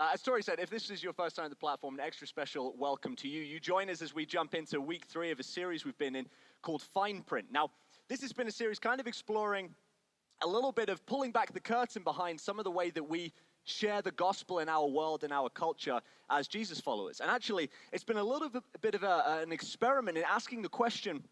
As Tori said, if this is your first time on the platform, an extra special welcome to you. You join us as we jump into week 3 of a series we've been in called Fine Print. Now, this has been a series kind of exploring a little bit of pulling back the curtain behind some of the way that we share the gospel in our world and our culture as Jesus followers. And actually, it's been a little bit of an experiment in asking the question,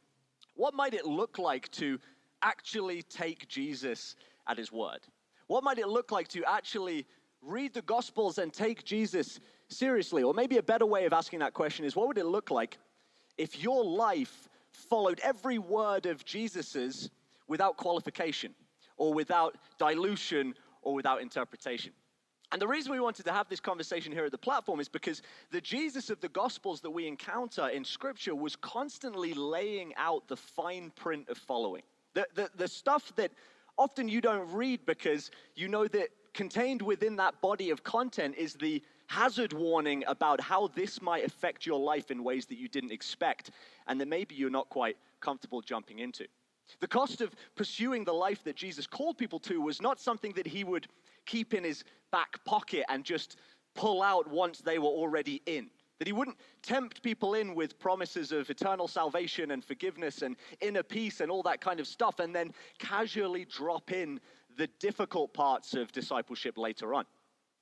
what might it look like to actually take Jesus at his word? What might it look like to actually read the Gospels and take Jesus seriously? Or maybe a better way of asking that question is, what would it look like if your life followed every word of Jesus's without qualification, or without dilution, or without interpretation? And the reason we wanted to have this conversation here at the platform is because the Jesus of the Gospels that we encounter in Scripture was constantly laying out the fine print of following. The stuff that often you don't read because you know that contained within that body of content is the hazard warning about how this might affect your life in ways that you didn't expect and that maybe you're not quite comfortable jumping into. The cost of pursuing the life that Jesus called people to was not something that he would keep in his back pocket and just pull out once they were already in. That he wouldn't tempt people in with promises of eternal salvation and forgiveness and inner peace and all that kind of stuff and then casually drop in the difficult parts of discipleship later on.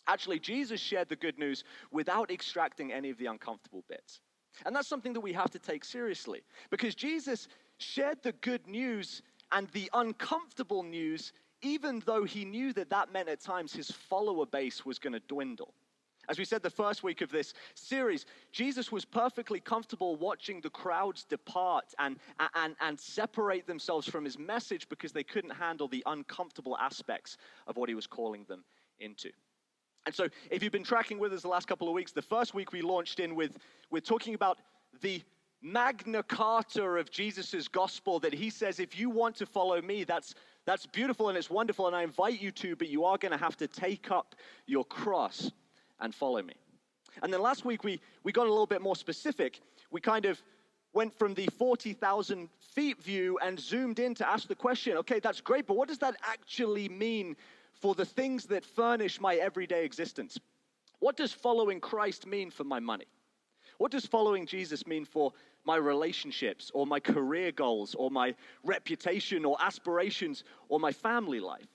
Actually, Jesus shared the good news without extracting any of the uncomfortable bits. And that's something that we have to take seriously, because Jesus shared the good news and the uncomfortable news even though he knew that that meant at times his follower base was going to dwindle. As we said the first week of this series, Jesus was perfectly comfortable watching the crowds depart and separate themselves from his message because they couldn't handle the uncomfortable aspects of what he was calling them into. And so if you've been tracking with us the last couple of weeks, the first week we launched in with talking about the Magna Carta of Jesus's gospel, that he says, if you want to follow me, that's beautiful and it's wonderful and I invite you to, but you are going to have to take up your cross and follow me. And then last week we got a little bit more specific. We kind of went from the 40,000 feet view and zoomed in to ask the question, okay, that's great, but what does that actually mean for the things that furnish my everyday existence? What does following Christ mean for my money? What does following Jesus mean for my relationships or my career goals or my reputation or aspirations or my family life?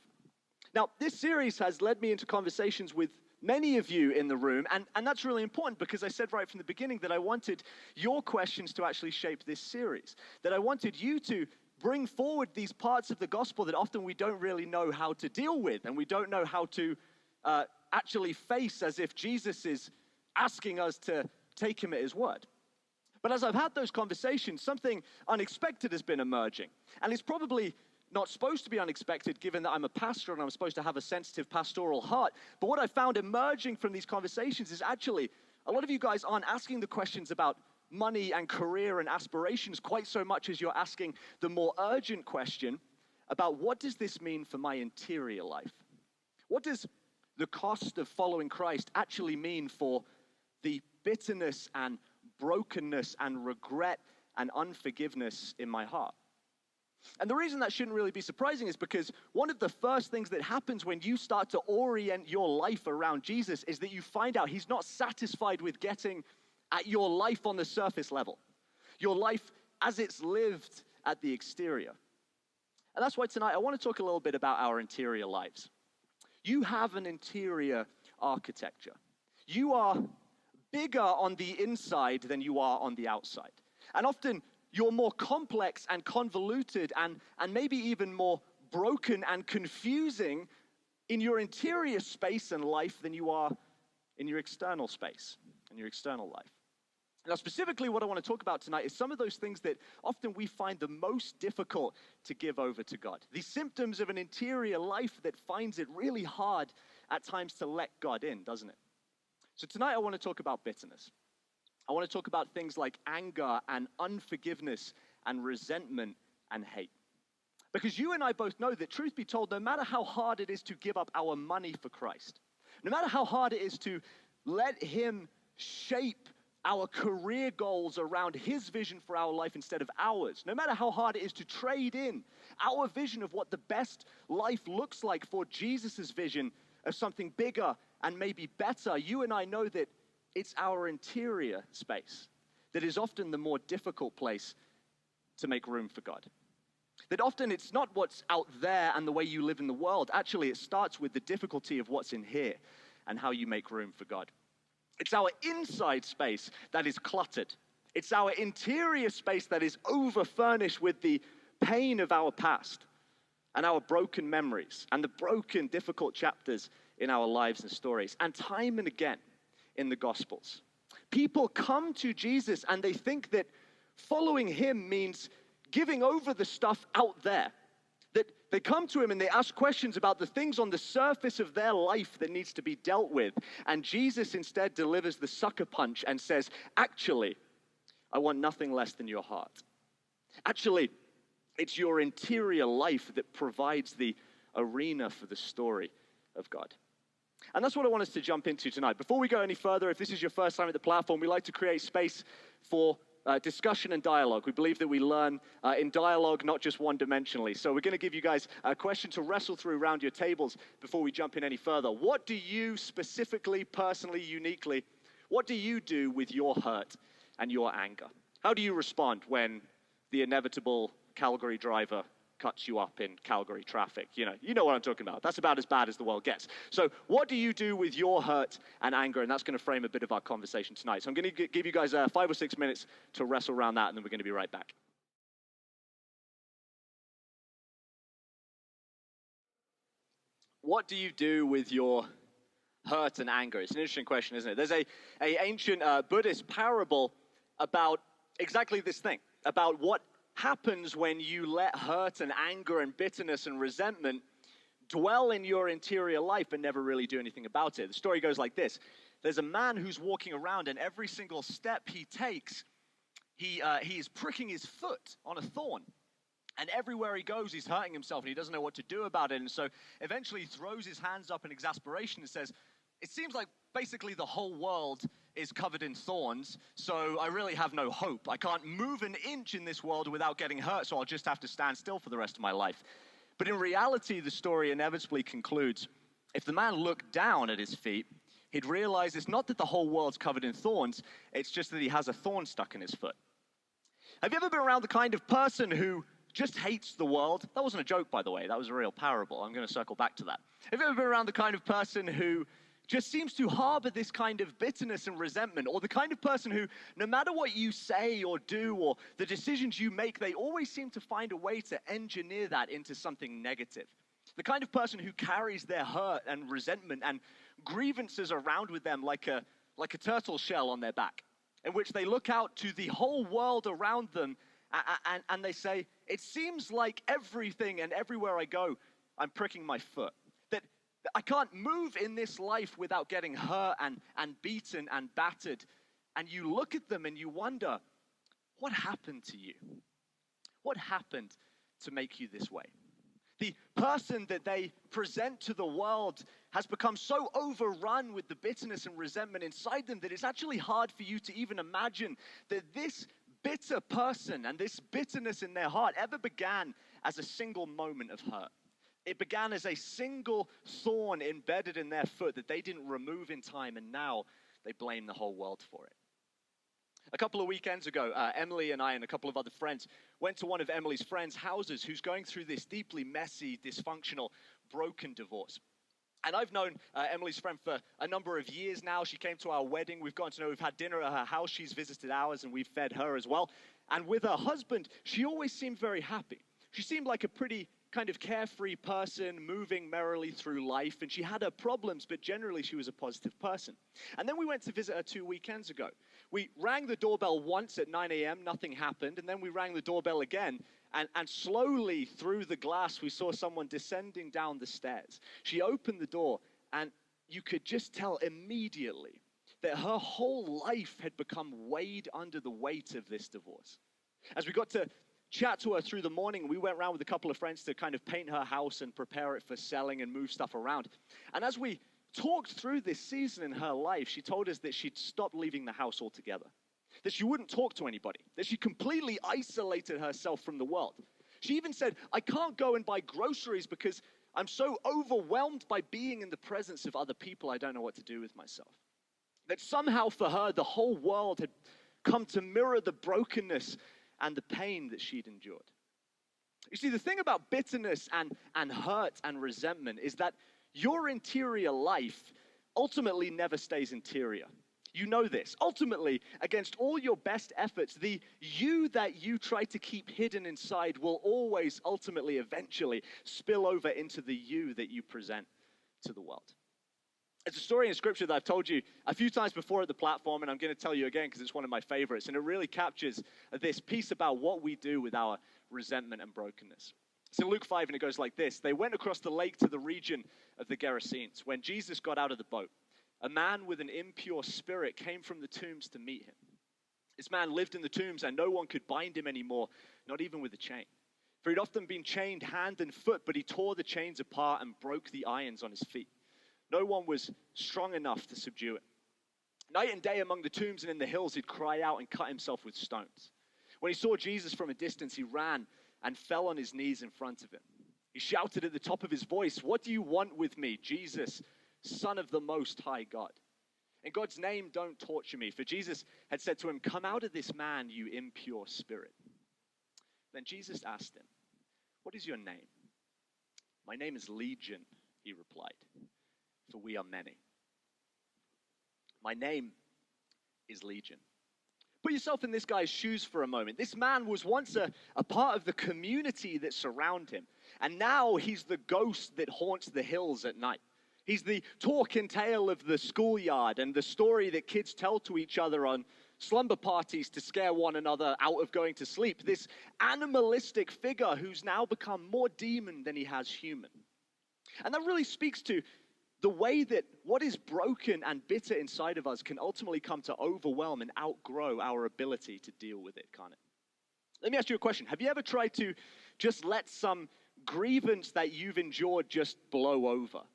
Now, this series has led me into conversations with many of you in the room, and that's really important because I said right from the beginning that I wanted your questions to actually shape this series, that I wanted you to bring forward these parts of the gospel that often we don't really know how to deal with and we don't know how to actually face as if Jesus is asking us to take him at his word. But as I've had those conversations, something unexpected has been emerging, and it's probably not supposed to be unexpected given that I'm a pastor and I'm supposed to have a sensitive pastoral heart. But what I found emerging from these conversations is actually a lot of you guys aren't asking the questions about money and career and aspirations quite so much as you're asking the more urgent question about what does this mean for my interior life? What does the cost of following Christ actually mean for the bitterness and brokenness and regret and unforgiveness in my heart? And the reason that shouldn't really be surprising is because one of the first things that happens when you start to orient your life around Jesus is that you find out he's not satisfied with getting at your life on the surface level, your life as it's lived at the exterior. And that's why tonight I want to talk a little bit about our interior lives. You have an interior architecture. You are bigger on the inside than you are on the outside. And often you're more complex and convoluted and maybe even more broken and confusing in your interior space and life than you are in your external space and your external life. Now, specifically what I want to talk about tonight is some of those things that often we find the most difficult to give over to God. These symptoms of an interior life that finds it really hard at times to let God in, doesn't it? So tonight I want to talk about bitterness. I want to talk about things like anger and unforgiveness and resentment and hate. Because you and I both know that, truth be told, no matter how hard it is to give up our money for Christ, no matter how hard it is to let him shape our career goals around his vision for our life instead of ours, no matter how hard it is to trade in our vision of what the best life looks like for Jesus's vision of something bigger and maybe better, you and I know that it's our interior space that is often the more difficult place to make room for God. That often it's not what's out there and the way you live in the world. Actually, it starts with the difficulty of what's in here and how you make room for God. It's our inside space that is cluttered. It's our interior space that is over-furnished with the pain of our past and our broken memories and the broken, difficult chapters in our lives and stories. And time and again in the Gospels, people come to Jesus and they think that following him means giving over the stuff out there. That they come to him and they ask questions about the things on the surface of their life that needs to be dealt with. And Jesus instead delivers the sucker punch and says, actually, I want nothing less than your heart. Actually, it's your interior life that provides the arena for the story of God. And that's what I want us to jump into tonight. Before we go any further, if this is your first time at the platform, we like to create space for discussion and dialogue. We believe that we learn in dialogue, not just one-dimensionally. So we're going to give you guys a question to wrestle through around your tables before we jump in any further. What do you specifically, personally, uniquely, what do you do with your hurt and your anger? How do you respond when the inevitable Calgary driver cuts you up in Calgary traffic? You know what I'm talking about. That's about as bad as the world gets. So what do you do with your hurt and anger? And that's going to frame a bit of our conversation tonight. So I'm going to give you guys 5 or 6 minutes to wrestle around that, and then we're going to be right back. What do you do with your hurt and anger? It's an interesting question, isn't it? There's a ancient Buddhist parable about exactly this thing, about what happens when you let hurt and anger and bitterness and resentment dwell in your interior life and never really do anything about it. The story goes like this. There's a man who's walking around, and every single step he takes, he is pricking his foot on a thorn. And everywhere he goes, he's hurting himself, and he doesn't know what to do about it. And so eventually he throws his hands up in exasperation and says, it seems like basically the whole world is covered in thorns, so I really have no hope. I can't move an inch in this world without getting hurt, so I'll just have to stand still for the rest of my life. But in reality, the story inevitably concludes, if the man looked down at his feet, he'd realize it's not that the whole world's covered in thorns, it's just that he has a thorn stuck in his foot. Have you ever been around the kind of person who just hates the world? That wasn't a joke, by the way. That was a real parable. I'm going to circle back to that. Have you ever been around the kind of person who just seems to harbor this kind of bitterness and resentment, or the kind of person who, no matter what you say or do or the decisions you make, they always seem to find a way to engineer that into something negative? The kind of person who carries their hurt and resentment and grievances around with them like a turtle shell on their back, in which they look out to the whole world around them and they say, it seems like everything and everywhere I go, I'm pricking my foot. I can't move in this life without getting hurt and beaten and battered. And you look at them and you wonder, what happened to you? What happened to make you this way? The person that they present to the world has become so overrun with the bitterness and resentment inside them that it's actually hard for you to even imagine that this bitter person and this bitterness in their heart ever began as a single moment of hurt. It began as a single thorn embedded in their foot that they didn't remove in time, and now they blame the whole world for it. A couple of weekends ago, Emily and I and a couple of other friends went to one of Emily's friends' houses who's going through this deeply messy, dysfunctional, broken divorce. And I've known Emily's friend for a number of years now. She came to our wedding. We've gotten to know, we've had dinner at her house. She's visited ours, and we've fed her as well. And with her husband, she always seemed very happy. She seemed like a pretty kind of carefree person moving merrily through life, and she had her problems, but generally she was a positive person. And then we went to visit her 2 weekends ago. We rang the doorbell once at 9 a.m., nothing happened, and then we rang the doorbell again, and slowly through the glass we saw someone descending down the stairs. She opened the door, and you could just tell immediately that her whole life had become weighed under the weight of this divorce. As we got to chat to her through the morning, we went around with a couple of friends to kind of paint her house and prepare it for selling and move stuff around. And as we talked through this season in her life, she told us that she'd stopped leaving the house altogether, that she wouldn't talk to anybody, that she completely isolated herself from the world. She even said, I can't go and buy groceries because I'm so overwhelmed by being in the presence of other people, I don't know what to do with myself. That somehow for her, the whole world had come to mirror the brokenness and the pain that she'd endured. You see, the thing about bitterness and hurt and resentment is that your interior life ultimately never stays interior. You know this. Ultimately, against all your best efforts, the you that you try to keep hidden inside will always, ultimately, eventually spill over into the you that you present to the world. It's a story in Scripture that I've told you a few times before at the platform, and I'm going to tell you again because it's one of my favorites, and it really captures this piece about what we do with our resentment and brokenness. It's in Luke 5, and it goes like this. They went across the lake to the region of the Gerasenes. When Jesus got out of the boat, a man with an impure spirit came from the tombs to meet him. This man lived in the tombs, and no one could bind him anymore, not even with a chain. For he'd often been chained hand and foot, but he tore the chains apart and broke the irons on his feet. No one was strong enough to subdue it. Night and day among the tombs and in the hills, he'd cry out and cut himself with stones. When he saw Jesus from a distance, he ran and fell on his knees in front of him. He shouted at the top of his voice, "What do you want with me, Jesus, Son of the Most High God? In God's name, don't torture me." For Jesus had said to him, "Come out of this man, you impure spirit." Then Jesus asked him, "What is your name?" "My name is Legion," he replied, "for we are many." My name is Legion. Put yourself in this guy's shoes for a moment. This man was once a part of the community that surround him. And now he's the ghost that haunts the hills at night. He's the talk and tale of the schoolyard and the story that kids tell to each other on slumber parties to scare one another out of going to sleep. This animalistic figure who's now become more demon than he has human. And that really speaks to the way that what is broken and bitter inside of us can ultimately come to overwhelm and outgrow our ability to deal with it, can't it? Let me ask you a question. Have you ever tried to just let some grievance that you've endured just blow over?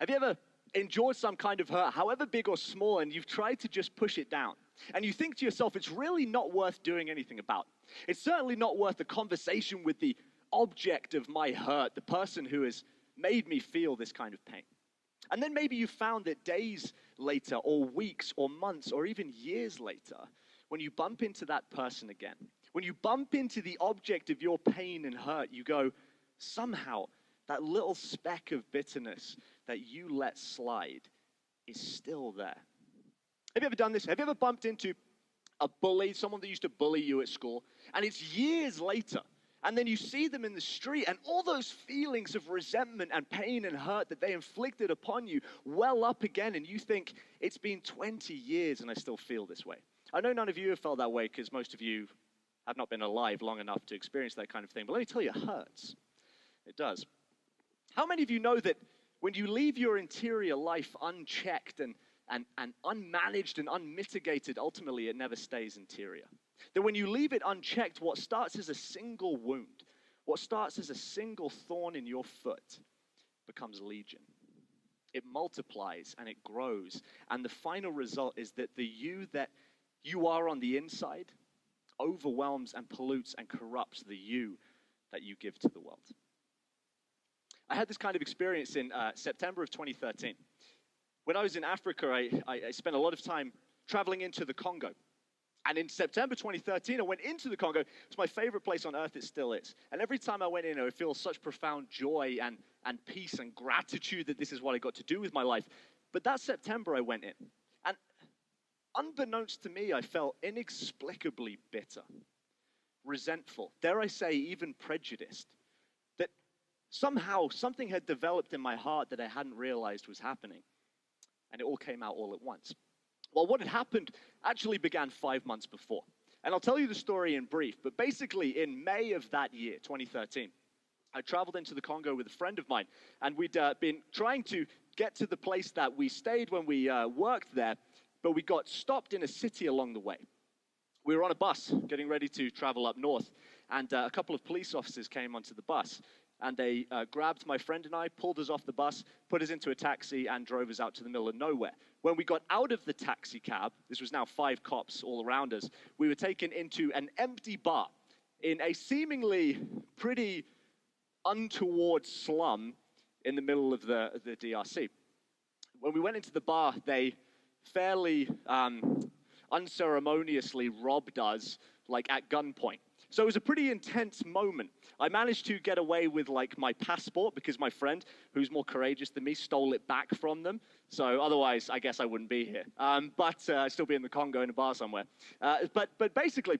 Have you ever endured some kind of hurt, however big or small, and you've tried to just push it down? And you think to yourself, it's really not worth doing anything about. It's certainly not worth a conversation with the object of my hurt, the person who has made me feel this kind of pain. And then maybe you found that days later, or weeks, or months, or even years later, when you bump into that person again, when you bump into the object of your pain and hurt, you go, somehow that little speck of bitterness that you let slide is still there. Have you ever done this? Have you ever bumped into a bully, someone that used to bully you at school, and it's years later, and then you see them in the street, and all those feelings of resentment and pain and hurt that they inflicted upon you well up again, and you think, it's been 20 years and I still feel this way. I know none of you have felt that way because most of you have not been alive long enough to experience that kind of thing, but let me tell you, it hurts. It does. How many of you know that when you leave your interior life unchecked and unmanaged and unmitigated, ultimately it never stays interior? That when you leave it unchecked, what starts as a single wound, what starts as a single thorn in your foot, becomes legion. It multiplies and it grows. And the final result is that the you that you are on the inside overwhelms and pollutes and corrupts the you that you give to the world. I had this kind of experience in September of 2013. When I was in Africa, I spent a lot of time traveling into the Congo. And in September 2013, I went into the Congo. It's my favorite place on earth, it still is. And every time I went in, I would feel such profound joy and peace and gratitude that this is what I got to do with my life. But that September, I went in. And unbeknownst to me, I felt inexplicably bitter, resentful, dare I say, even prejudiced. That somehow something had developed in my heart that I hadn't realized was happening. And it all came out all at once. Well, what had happened actually began 5 months before. And I'll tell you the story in brief. But basically, in May of that year, 2013, I traveled into the Congo with a friend of mine. And we'd been trying to get to the place that we stayed when we worked there. But we got stopped in a city along the way. We were on a bus getting ready to travel up north. And a couple of police officers came onto the bus. And they grabbed my friend and I, pulled us off the bus, put us into a taxi, and drove us out to the middle of nowhere. When we got out of the taxi cab, this was now 5 cops all around us, we were taken into an empty bar in a seemingly pretty untoward slum in the middle of the DRC. When we went into the bar, they fairly unceremoniously robbed us, like at gunpoint. So it was a pretty intense moment. I managed to get away with like my passport because my friend, who's more courageous than me, stole it back from them. So otherwise, I guess I wouldn't be here. But I'd still be in the Congo in a bar somewhere. But basically,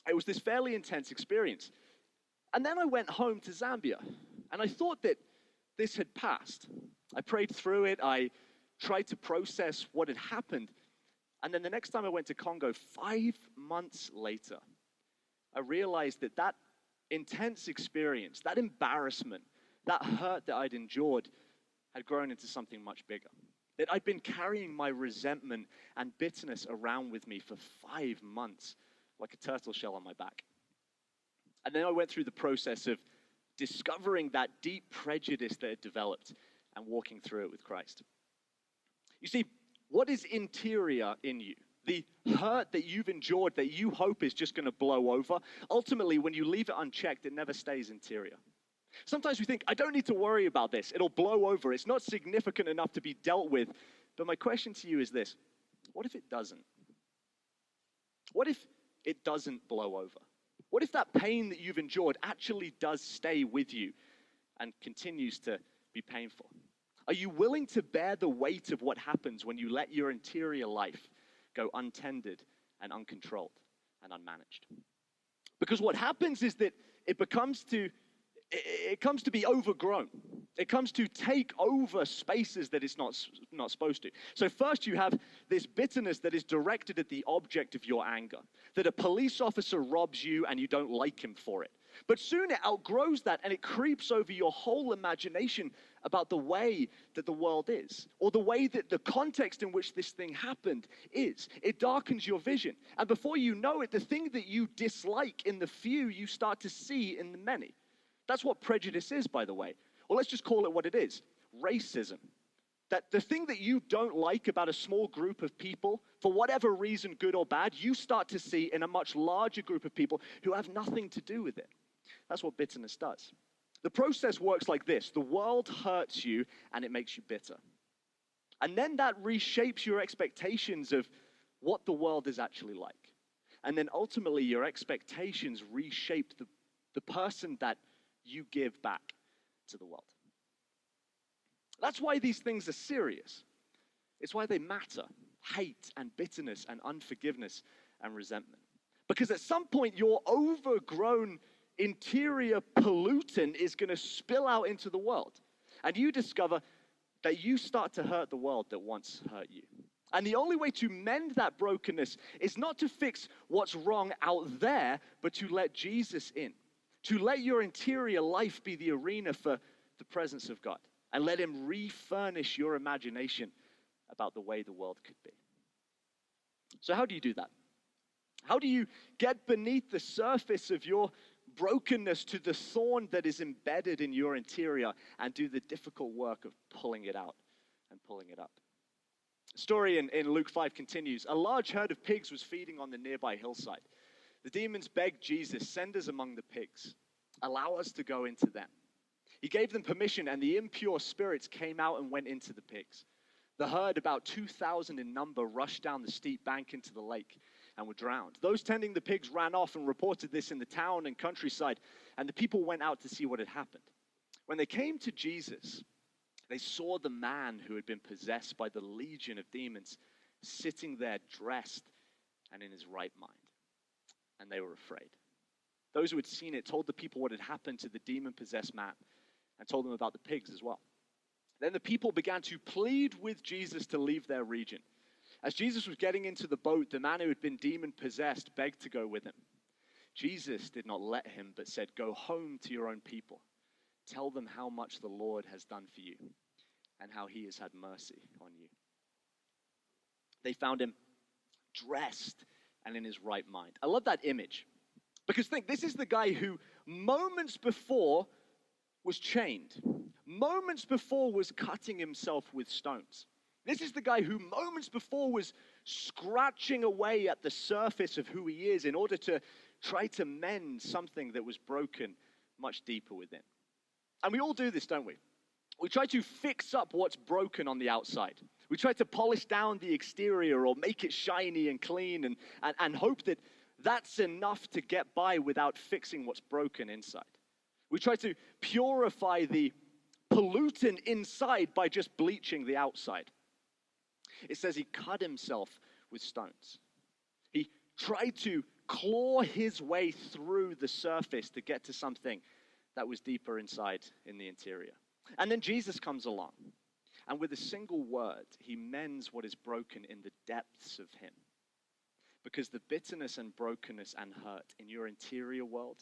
it was this fairly intense experience. And then I went home to Zambia, and I thought that this had passed. I prayed through it. I tried to process what had happened. And then the next time I went to Congo, 5 months later, I realized that that intense experience, that embarrassment, that hurt that I'd endured had grown into something much bigger. That I'd been carrying my resentment and bitterness around with me for 5 months, like a turtle shell on my back. And then I went through the process of discovering that deep prejudice that had developed and walking through it with Christ. You see, what is interior in you? The hurt that you've endured that you hope is just going to blow over, ultimately, when you leave it unchecked, it never stays interior. Sometimes we think, I don't need to worry about this. It'll blow over. It's not significant enough to be dealt with. But my question to you is this: what if it doesn't? What if it doesn't blow over? What if that pain that you've endured actually does stay with you and continues to be painful? Are you willing to bear the weight of what happens when you let your interior life go untended and uncontrolled and unmanaged? Because what happens is that it comes to be overgrown. It comes to take over spaces that it's not supposed to. So first you have this bitterness that is directed at the object of your anger, that a police officer robs you and you don't like him for it. But soon it outgrows that and it creeps over your whole imagination about the way that the world is, or the way that the context in which this thing happened is. It darkens your vision. And before you know it, the thing that you dislike in the few, you start to see in the many. That's what prejudice is, by the way. Or let's just call it what it is: racism. That the thing that you don't like about a small group of people, for whatever reason, good or bad, you start to see in a much larger group of people who have nothing to do with it. That's what bitterness does. The process works like this: the world hurts you and it makes you bitter. And then that reshapes your expectations of what the world is actually like. And then ultimately your expectations reshape the person that you give back to the world. That's why these things are serious. It's why they matter: hate and bitterness and unforgiveness and resentment. Because at some point your overgrown interior pollutant is going to spill out into the world. And you discover that you start to hurt the world that once hurt you. And the only way to mend that brokenness is not to fix what's wrong out there, but to let Jesus in. To let your interior life be the arena for the presence of God. And let him refurnish your imagination about the way the world could be. So how do you do that? How do you get beneath the surface of your brokenness to the thorn that is embedded in your interior and do the difficult work of pulling it out and pulling it up? The story in Luke 5 continues. A large herd of pigs was feeding on the nearby hillside. The demons begged Jesus, "Send us among the pigs. Allow us to go into them." He gave them permission, and the impure spirits came out and went into the pigs. The herd, about 2,000 in number, rushed down the steep bank into the lake and were drowned. Those tending the pigs ran off and reported this in the town and countryside, and the people went out to see what had happened. When they came to Jesus, they saw the man who had been possessed by the legion of demons sitting there dressed and in his right mind. And they were afraid. Those who had seen it told the people what had happened to the demon-possessed man and told them about the pigs as well. Then the people began to plead with Jesus to leave their region. As Jesus was getting into the boat, the man who had been demon-possessed begged to go with him. Jesus did not let him, but said, "Go home to your own people. Tell them how much the Lord has done for you and how he has had mercy on you." They found him dressed and in his right mind. I love that image. Because think, this is the guy who moments before was chained. Moments before was cutting himself with stones. This is the guy who moments before was scratching away at the surface of who he is in order to try to mend something that was broken much deeper within. And we all do this, don't we? We try to fix up what's broken on the outside. We try to polish down the exterior or make it shiny and clean and hope that that's enough to get by without fixing what's broken inside. We try to purify the pollutant inside by just bleaching the outside. It says he cut himself with stones. He tried to claw his way through the surface to get to something that was deeper inside in the interior. And then Jesus comes along, and with a single word, he mends what is broken in the depths of him. Because the bitterness and brokenness and hurt in your interior world,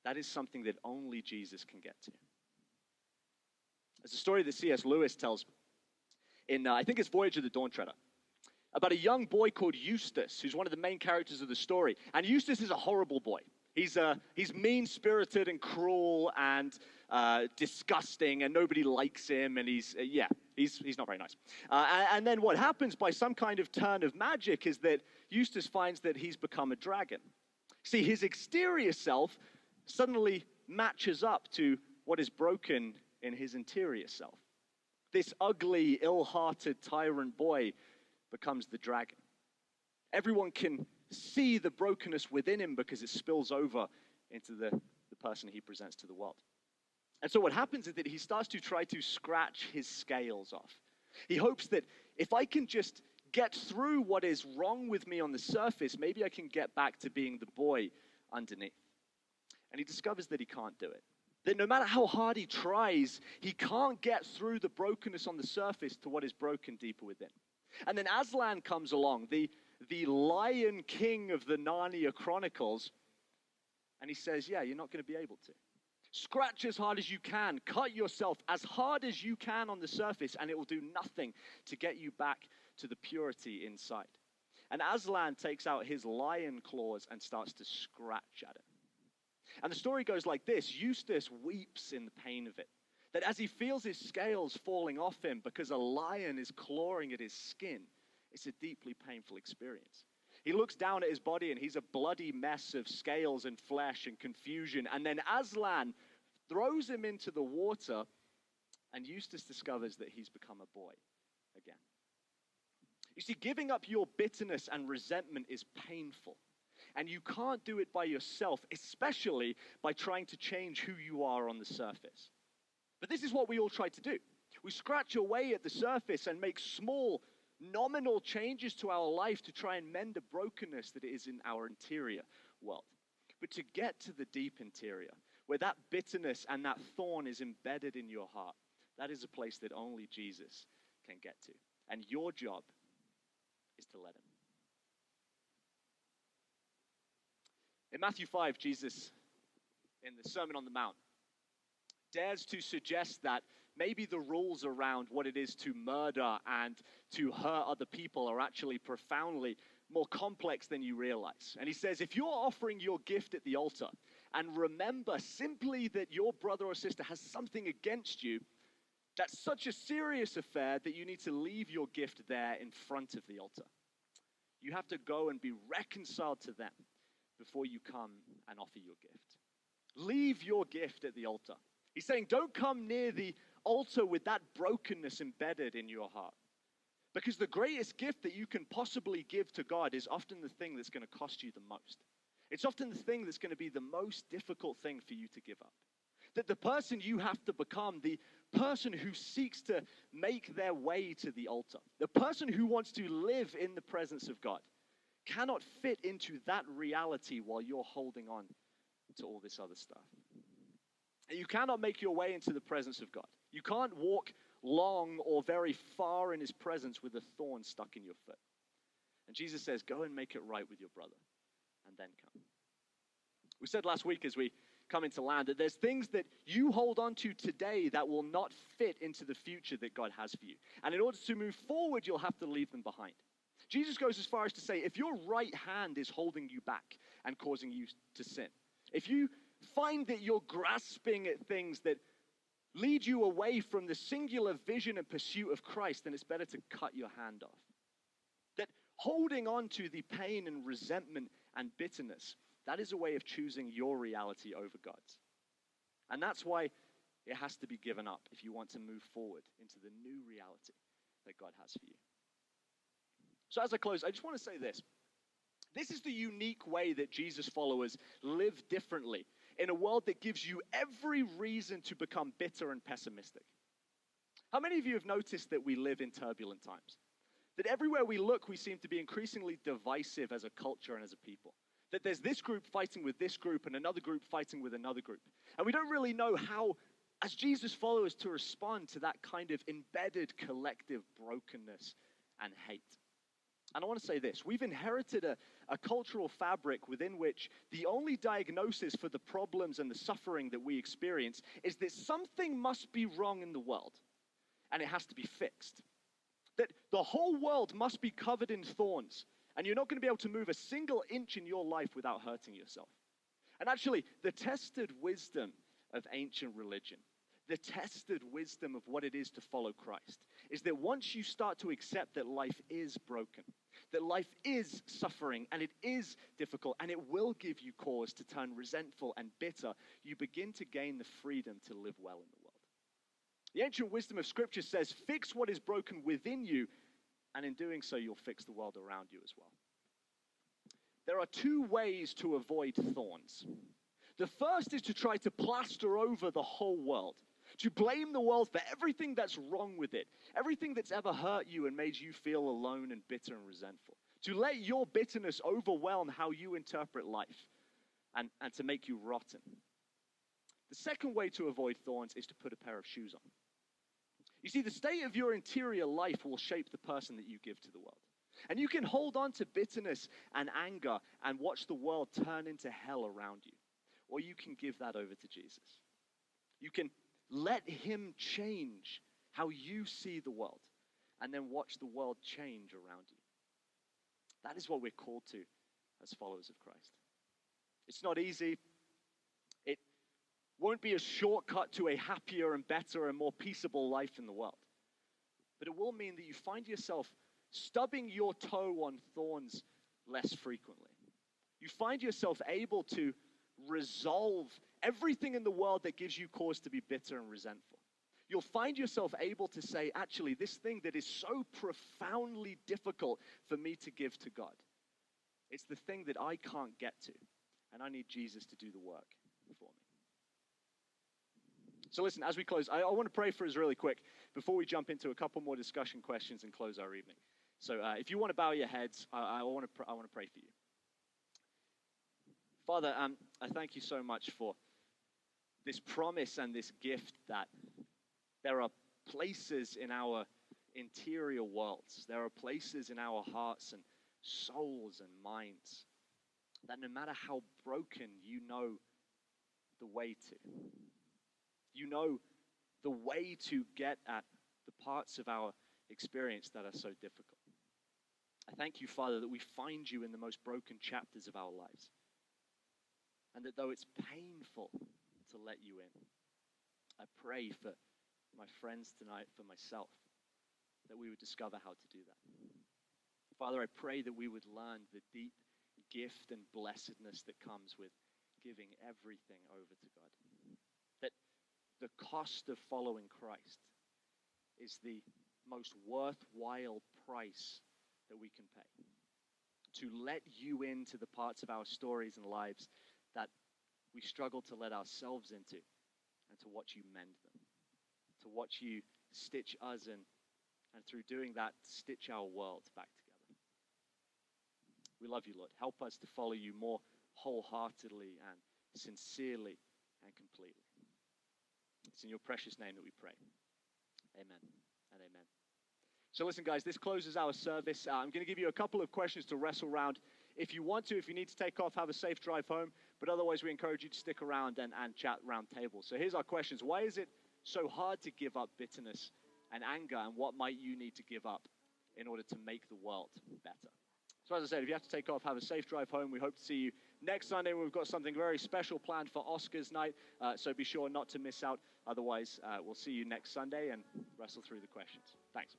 that is something that only Jesus can get to. It's a story that C.S. Lewis tells in, I think it's Voyage of the Dawn Treader, about a young boy called Eustace, who's one of the main characters of the story. And Eustace is a horrible boy. He's mean-spirited and cruel and disgusting, and nobody likes him, and he's not very nice. And then what happens by some kind of turn of magic is that Eustace finds that he's become a dragon. See, his exterior self suddenly matches up to what is broken in his interior self. This ugly, ill-hearted tyrant boy becomes the dragon. Everyone can see the brokenness within him because it spills over into the person he presents to the world. And so what happens is that he starts to try to scratch his scales off. He hopes that if I can just get through what is wrong with me on the surface, maybe I can get back to being the boy underneath. And he discovers that he can't do it. That no matter how hard he tries, he can't get through the brokenness on the surface to what is broken deeper within. And then Aslan comes along, the Lion King of the Narnia Chronicles, and he says, yeah, you're not going to be able to. Scratch as hard as you can, cut yourself as hard as you can on the surface, and it will do nothing to get you back to the purity inside. And Aslan takes out his lion claws and starts to scratch at it. And the story goes like this: Eustace weeps in the pain of it. That as he feels his scales falling off him because a lion is clawing at his skin, it's a deeply painful experience. He looks down at his body and he's a bloody mess of scales and flesh and confusion. And then Aslan throws him into the water, and Eustace discovers that he's become a boy again. You see, giving up your bitterness and resentment is painful. And you can't do it by yourself, especially by trying to change who you are on the surface. But this is what we all try to do. We scratch away at the surface and make small, nominal changes to our life to try and mend the brokenness that is in our interior world. But to get to the deep interior, where that bitterness and that thorn is embedded in your heart, that is a place that only Jesus can get to. And your job is to let him. In Matthew 5, Jesus, in the Sermon on the Mount, dares to suggest that maybe the rules around what it is to murder and to hurt other people are actually profoundly more complex than you realize. And he says, if you're offering your gift at the altar, and remember simply that your brother or sister has something against you, that's such a serious affair that you need to leave your gift there in front of the altar. You have to go and be reconciled to them before you come and offer your gift. Leave your gift at the altar. He's saying, don't come near the altar with that brokenness embedded in your heart. Because the greatest gift that you can possibly give to God is often the thing that's going to cost you the most. It's often the thing that's going to be the most difficult thing for you to give up. That the person you have to become, the person who seeks to make their way to the altar, the person who wants to live in the presence of God, cannot fit into that reality while you're holding on to all this other stuff. And you cannot make your way into the presence of God. You can't walk long or very far in his presence with a thorn stuck in your foot. And Jesus says, go and make it right with your brother, and then come. We said last week as we come into land that there's things that you hold on to today that will not fit into the future that God has for you. And in order to move forward, you'll have to leave them behind. Jesus goes as far as to say, if your right hand is holding you back and causing you to sin, if you find that you're grasping at things that lead you away from the singular vision and pursuit of Christ, then it's better to cut your hand off. That holding on to the pain and resentment and bitterness, that is a way of choosing your reality over God's. And that's why It has to be given up if you want to move forward into the new reality that God has for you. So as I close, I just want to say this. This is the unique way that Jesus followers live differently in a world that gives you every reason to become bitter and pessimistic. How many of you have noticed that we live in turbulent times? That everywhere we look, we seem to be increasingly divisive as a culture and as a people. That there's this group fighting with this group and another group fighting with another group. And we don't really know how, as Jesus followers, to respond to that kind of embedded collective brokenness and hate. And I want to say this. We've inherited a cultural fabric within which the only diagnosis for the problems and the suffering that we experience is that something must be wrong in the world, and it has to be fixed. That the whole world must be covered in thorns, and you're not going to be able to move a single inch in your life without hurting yourself. And actually, the tested wisdom of ancient religion, the tested wisdom of what it is to follow Christ, is that once you start to accept that life is broken, that life is suffering, and it is difficult, and it will give you cause to turn resentful and bitter, you begin to gain the freedom to live well in the world. The ancient wisdom of Scripture says, fix what is broken within you, and in doing so, you'll fix the world around you as well. There are two ways to avoid thorns. The first is to try to plaster over the whole world, to blame the world for everything that's wrong with it, everything that's ever hurt you and made you feel alone and bitter and resentful, to let your bitterness overwhelm how you interpret life and to make you rotten. The second way to avoid thorns is to put a pair of shoes on. You see, the state of your interior life will shape the person that you give to the world. And you can hold on to bitterness and anger and watch the world turn into hell around you. Or you can give that over to Jesus. You can let him change how you see the world and then watch the world change around you. That is what we're called to as followers of Christ. It's not easy. It won't be a shortcut to a happier and better and more peaceable life in the world. But it will mean that you find yourself stubbing your toe on thorns less frequently. You find yourself able to resolve everything in the world that gives you cause to be bitter and resentful. You'll find yourself able to say, actually, this thing that is so profoundly difficult for me to give to God, it's the thing that I can't get to, and I need Jesus to do the work for me. So listen, as we close, I want to pray for us really quick before we jump into a couple more discussion questions and close our evening. So if you want to bow your heads, I want to pray for you. Father, I thank you so much for this promise and this gift that there are places in our interior worlds, there are places in our hearts and souls and minds that no matter how broken, you know the way to. You know the way to get at the parts of our experience that are so difficult. I thank you, Father, that we find you in the most broken chapters of our lives. And that though it's painful to let you in, I pray for my friends tonight, for myself, that we would discover how to do that. Father, I pray that we would learn the deep gift and blessedness that comes with giving everything over to God. That the cost of following Christ is the most worthwhile price that we can pay. To let you into the parts of our stories and lives that we struggle to let ourselves into, and to watch you mend them, to watch you stitch us in, and through doing that, stitch our world back together. We love you, Lord. Help us to follow you more wholeheartedly and sincerely and completely. It's in your precious name that we pray. Amen and amen. So listen, guys, this closes our service. I'm going to give you a couple of questions to wrestle around. If you want to, if you need to take off, have a safe drive home. But otherwise, we encourage you to stick around and chat round tables. So here's our questions. Why is it so hard to give up bitterness and anger? And what might you need to give up in order to make the world better? So as I said, if you have to take off, have a safe drive home. We hope to see you next Sunday. We've got something very special planned for Oscars night. So be sure not to miss out. Otherwise, we'll see you next Sunday and wrestle through the questions. Thanks.